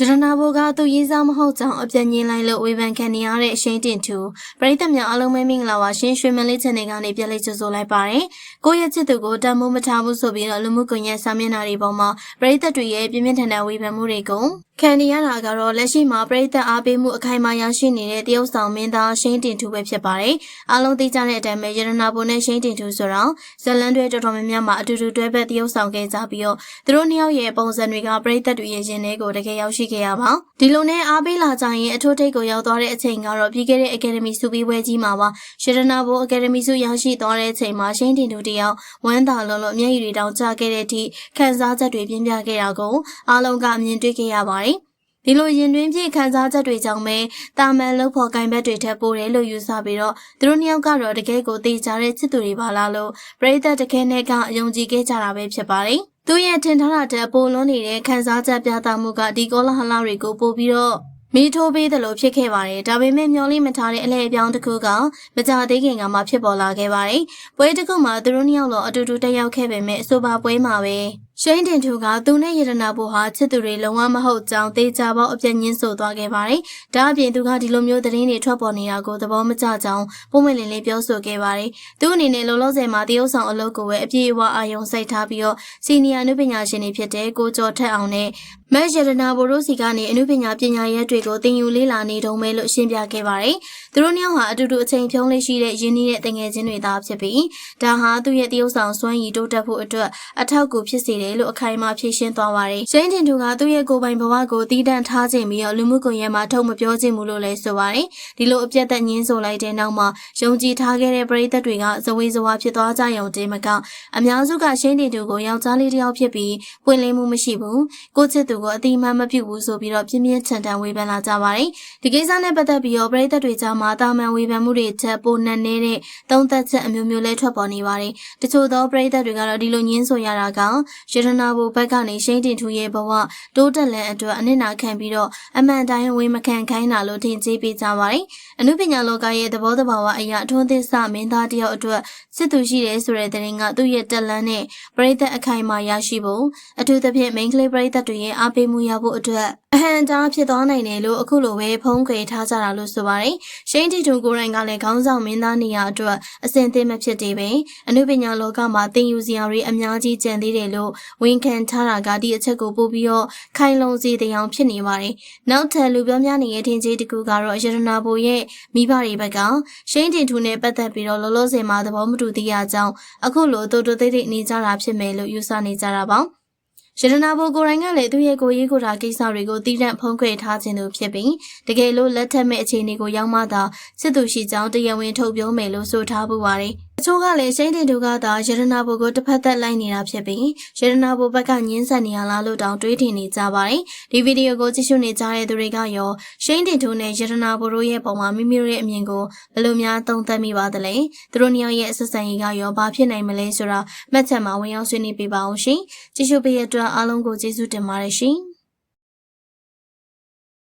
ရတနာဘောကသူရေးစားမဟုတ်ကြောင်းအပြည့်ညင်းလိုက်လို့ဝေဖန်ခံနေရတဲ့အရှိန်တင်သူပရိသတ်များအားလုံးပဲမင်္ဂလာပါရှင်ရွှေမလေးချန်နယ်ကနေပြန်လည်ကြိုဆိုလိုက်ပါတယ်။ကိုယ့်ရဲ့ချစ်သူကိုတန်ဖိုးမထားဘူးဆိုပြီးတော့လူမှုကွန်ရက်စာမျက်နှာတွေပေါ်မှာပရိသတ်တွေရဲ့ပြင်းပြင်းထန်ထန်ဝေဖန်မှုတွေကိုခံနေရတာကတော့လက်ရှိမှာပရိသတ်အားပေးမှုအခိုင်အမာရရှိနေတဲ့တရုတ်ဆောင်မင်းသားရှိန်တင်သူပဲဖြစ်ပါတယ်။အားလုံးသိကြတဲ့အတိုင်းပဲရတနာဘောနဲ့ရှိန်တင်သူဆိုတော့ဇလန်တွေတော်တော်များများမှာအတူတူတွဲဘက်တရုတ်ဆောင်ခဲ့ကြပြီးတော့သူတို့နှစ်ယောက်ရဲ့ပုံစံတွေကပရိသတ်တွေရဲ့ရင်ထဲကိုတကယ်ရောက်ရှိခဲ့ရပါဒီလိုနဲ့အားပေးလာကြရင်အထိုးထိပ်ကိုရောက်သွားတဲ့အချိန်ကတော့ပြီးခဲ့တဲ့ Academy စုပြီးပွဲကြီးမှာပါရတနာဘော Academy စုရောက်ရှိသွားတဲ့အချိန်မှာရှိန်တင်သူတယောက်ဝမ်းသာလွန်လို့မျက်ရည်တွေတောင်ကျခဲ့တဲ့အထိခံစားချက်တွေပြင်းပြခဲ့တာကိုအားလုံးကအမြင်တွေ့ခဲ့ရပါတယ်ဒီလိုရင်တွင်းပြည့်ခံစားချက်တွေကြောင့်ပဲတာမန်လုပ်ဖို့ကင်ဘက်တွေထပ်ပို့တယ်လို့ယူဆပြီးတော့သူတို့နှစ်ယောက်ကတော့တကယ်ကိုသိကြတဲ့ချစ်သူတွေပါလားလို့ပရိသတ်တခဲနဲ့ကအယုံကြည်ခဲ့ကြတာပဲဖြစ်ပါတယ်သူရဲ့ထင်ထားတာတဲ့ပိုလွန်နေတဲ့ခံစားချက်ပြသမှုကဒီကောလဟလတွေကိုပို့ပြီးတော့မီးထိုးပေးတယ်လို့ဖြစ်ခဲ့ပါတယ်ဒါပေမဲ့မျော်လင့်မထားတဲ့အလဲအပြောင်းတစ်ခုကမကြသေးခင်ကမှဖြစ်ပေါ်လာခဲ့ပါတယ်ပွဲတစ်ခုမှာသူတို့နှစ်ယောက်လုံးအတူတူတက်ရောက်ခဲ့ပေမဲ့အဆိုပါပွဲမှာပဲရှိန်တင်သူကသူနဲ့ရတနာဘောဟာချစ်သူတွေလုံးဝမဟုတ်ကြောင်းသေချာပေါက်အပြည့်ညင်းဆိုသွားခဲ့ပါတယ်။ဒါအပြင်သူကဒီလိုမျိုးသတင်းတွေထွက်ပေါ်နေတာကိုသဘောမကျကြောင်းပုံမှန်လင်းလေးပြောဆိုခဲ့ပါတယ်။သူအနေနဲ့လောလောဆယ်မှာတရုတ်ဆောင်အလုပ်ကိုပဲအပြည့်အဝအာရုံစိုက်ထားပြီးတော့စီနီယာအနုပညာရှင်တွေဖြစ်တဲ့ကိုကျော်ထက်အောင်နဲ့မက်ရတနာဘောတို့စီကနေအနုပညာပညာရဲတွေကိုသင်ယူလေ့လာနေတုန်းပဲလို့ရှင်းပြခဲ့ပါတယ်။သူတို့နှစ်ယောက်ဟာအတူတူအချိန်ဖြုံးလေးရှိတဲ့ရင်းနှီးတဲ့တငယ်ချင်းတွေသားဖြစ်ပြီးဒါဟာသူ့ရဲ့တရုတ်ဆောင်စွမ်းရည်တိုးတက်ဖို့အတွက်အထောက်အကူဖြစ်စေတယ်လို့အခိုင်အမာဖြည့်ရှင်းသွားပါတယ်။ရှိန်တင်သူကသူ့ရဲ့ကိုယ်ပိုင်ဘဝကိုတည်တံ့ထားခြင်းပြီးတော့လူမှုကွန်ရက်မှာထုတ်မပြောခြင်းဘူးလို့လည်းဆိုပါတယ်။ဒီလိုအပြတ်သက်ညင်းဆိုလိုက်တဲ့နောက်မှာယုံကြည်ထားခဲ့တဲ့ပရိသတ်တွေကဇဝေဇဝါဖြစ်သွားကြရုံတည်းမကအများစုကရှိန်တင်သူကိုယောက်ျားလေးတစ်ယောက်ဖြစ်ပြီးပွင့်လင်းမှုမရှိဘူး။ကိုချစ်သူကိုအတိအမှန်မပြုတ်ဘူးဆိုပြီးတော့ပြင်းပြင်းထန်ထန်ဝေဖန်လာကြပါတယ်။ဒီကိစ္စနဲ့ပတ်သက်ပြီးတော့ပရိသတ်တွေကြားမှာတာမန်ဝေဖန်မှုတွေချက်ပိုနက်နေတဲ့သုံးသက်ချက်အမျိုးမျိုးလဲထွက်ပေါ်နေပါတယ်။တချို့သောပရိသတ်တွေကတော့ဒီလိုညင်းဆိုရတာကရတနာဘောဘက်ကနေရှိန်တင်သူရဲ့ဘဝတိုးတက်လန်အတွက်အနစ်နာခံပြီးတော့အမှန်တိုင်းဝေမခံခိုင်းတာလို့ထင်ကြေးပေးကြပါတယ်။အနုပညာလောကရဲ့သဘောတဘာဝအရာထွန်းသစ်စမင်းသားတယောက်အတွက်စစ်သူရှိတယ်ဆိုတဲ့သတင်းကသူ့ရဲ့တက်လန်နဲ့ပရိသတ်အခိုင်အမာရရှိဖို့အထူးသဖြင့်မိန်းကလေးပရိသတ်တွေရဲ့အားပေးမှုရဖို့အတွက်အဟံတားဖြစ်သွားနိုင်တယ်လို့အခုလိုပဲဖုံးကွယ်ထားကြတာလို့ဆိုပါတယ်။ရှိန်တီတူကိုယ်တိုင်ကလည်းခေါင်းဆောင်မင်းသားနေရာအတွက်အစင်သစ်မဖြစ်သေးပဲအနုပညာလောကမှာသင်ယူစရာတွေအများကြီးကျန်သေးတယ်လို့ဝန်ခံထားတာကဒီအချက်ကိုပို့ပြီးတော့ခိုင်လုံစေတဲ့အောင်ဖြစ်နေပါတယ်။နောက်ထပ်လူပြောများနေတဲ့ထင်ကြီးတစ်ခုကတော့ရတနာဘောရဲ့မိဘတွေဘက်ကရှိန်တင်ထူနဲ့ပတ်သက်ပြီးတော့လောလောဆယ်မှာသဘောမတူသေးရကြောင်းအခုလိုတိုးတိုးတိတ်တိတ်နေကြတာဖြစ်မယ်လို့ယူဆနေကြတာပါ။ရတနာဘောကိုယ်တိုင်ကလည်းသူ့ရဲ့ကိုရေးကိုတာကိစ္စတွေကိုတီးတန့်ဖုံးကွယ်ထားခြင်းလို့ဖြစ်ပြီးတကယ်လို့လက်ထက်မဲ့အခြေအနေကိုရောက်မှသာစစ်သူရှိကြောင်းတရားဝင်ထုတ်ပြောမယ်လို့ဆိုထားပူပါတယ်။အချို့ကလည်းရှိန်တင်သူကသာရတနာဘောကိုတစ်ဖက်သက်လိုက်နေတာဖြစ်ပြီးရတနာဘောဘက်ကညှင်းဆန်နေရလားလို့တောင်တွေးထင်နေကြပါတယ်။ဒီဗီဒီယိုကိုကြည့်ရှုနေကြတဲ့သူတွေကရောရှိန်တင်သူနဲ့ရတနာဘောတို့ရဲ့ပုံမှာမိမိတို့ရဲ့အမြင်ကိုဘယ်လိုများသုံးသပ်မိပါသလဲ။သူတို့နှစ်ယောက်ရဲ့ဆက်ဆံရေးကရောဘာဖြစ်နိုင်မလဲဆိုတာမှတ်ချက်မှာဝင်ရောက်ဆွေးနွေးပေးပါအောင်ရှင်။ကြည့်ရှုပေးတဲ့အတွက်အားလုံးကိုကျေးဇူးတင်ပါတယ်ရှင်။